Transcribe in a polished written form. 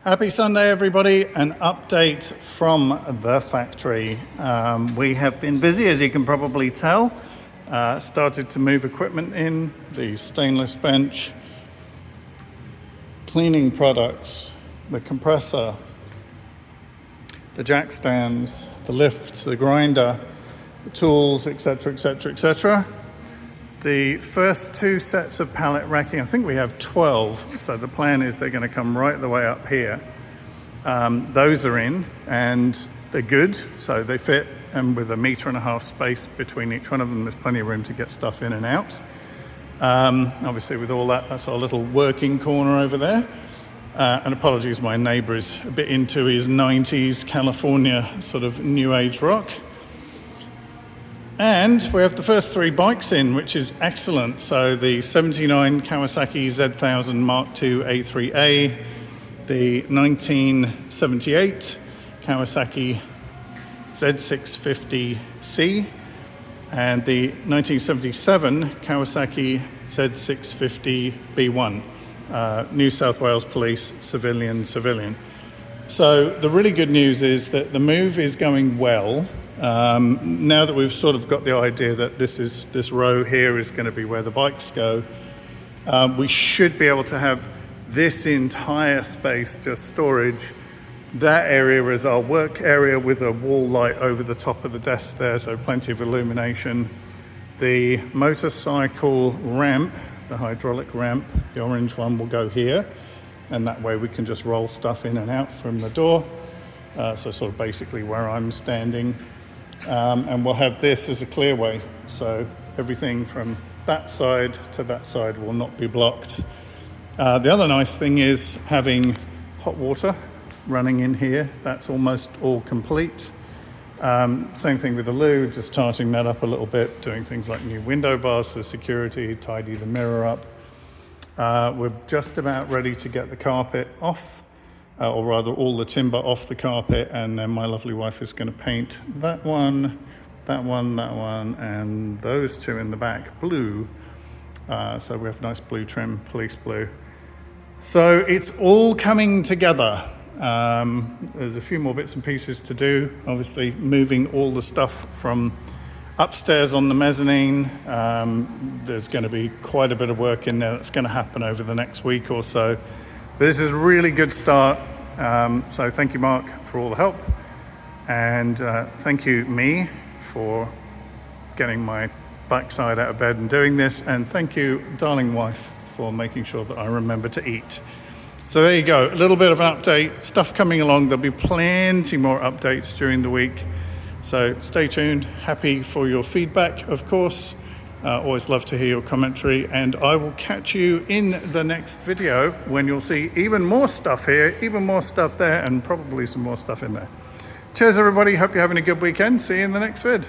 Happy Sunday, everybody. An update from the factory. We have been busy, as you can probably tell. Started to move equipment in, the stainless bench, cleaning products, the compressor, the jack stands, the lift, the grinder, the tools, etc., etc., etc. The first two sets of pallet racking, I think we have 12, so the plan is they're going to come right the way up here. Those are in and they're good, so they fit, and with 1.5 meters space between each one of them, there's plenty of room to get stuff in and out. Obviously with all that, that's our little working corner over there. And apologies, my neighbor is a bit into his 90s California sort of new age rock. And we have the first 3 bikes in, which is excellent. So the 79 Kawasaki Z1000 Mark II A3A, the 1978 Kawasaki Z650C, and the 1977 Kawasaki Z650B1, New South Wales Police civilian. So the really good news is that the move is going well. Now that we've sort of got the idea that this row here is going to be where the bikes go, we should be able to have this entire space just storage. That area is our work area with a wall light over the top of the desk there, so plenty of illumination. The motorcycle ramp, the hydraulic ramp, the orange one, will go here, and that way we can just roll stuff in and out from the door. So sort of basically where I'm standing. And we'll have this as a clearway, so everything from that side to that side will not be blocked. The other nice thing is having hot water running in here. That's almost all complete. Same thing with the loo, just tarting that up a little bit, doing things like new window bars for security, tidy the mirror up. We're just about ready to get the carpet off. Or rather all the timber off the carpet, and then my lovely wife is going to paint that one, and those two in the back blue. So we have nice blue trim, police blue. So it's all coming together. There's a few more bits and pieces to do. Obviously moving all the stuff from upstairs on the mezzanine. There's going to be quite a bit of work in there that's going to happen over the next week or so. But this is a really good start. So thank you, Mark, for all the help. And thank you, me, for getting my backside out of bed and doing this. And thank you, darling wife, for making sure that I remember to eat. So there you go, a little bit of an update, stuff coming along. There'll be plenty more updates during the week. So stay tuned. Happy for your feedback, of course. Always love to hear your commentary, and I will catch you in the next video when you'll see even more stuff here, even more stuff there, and probably some more stuff in there. Cheers, everybody. Hope you're having a good weekend. See you in the next vid.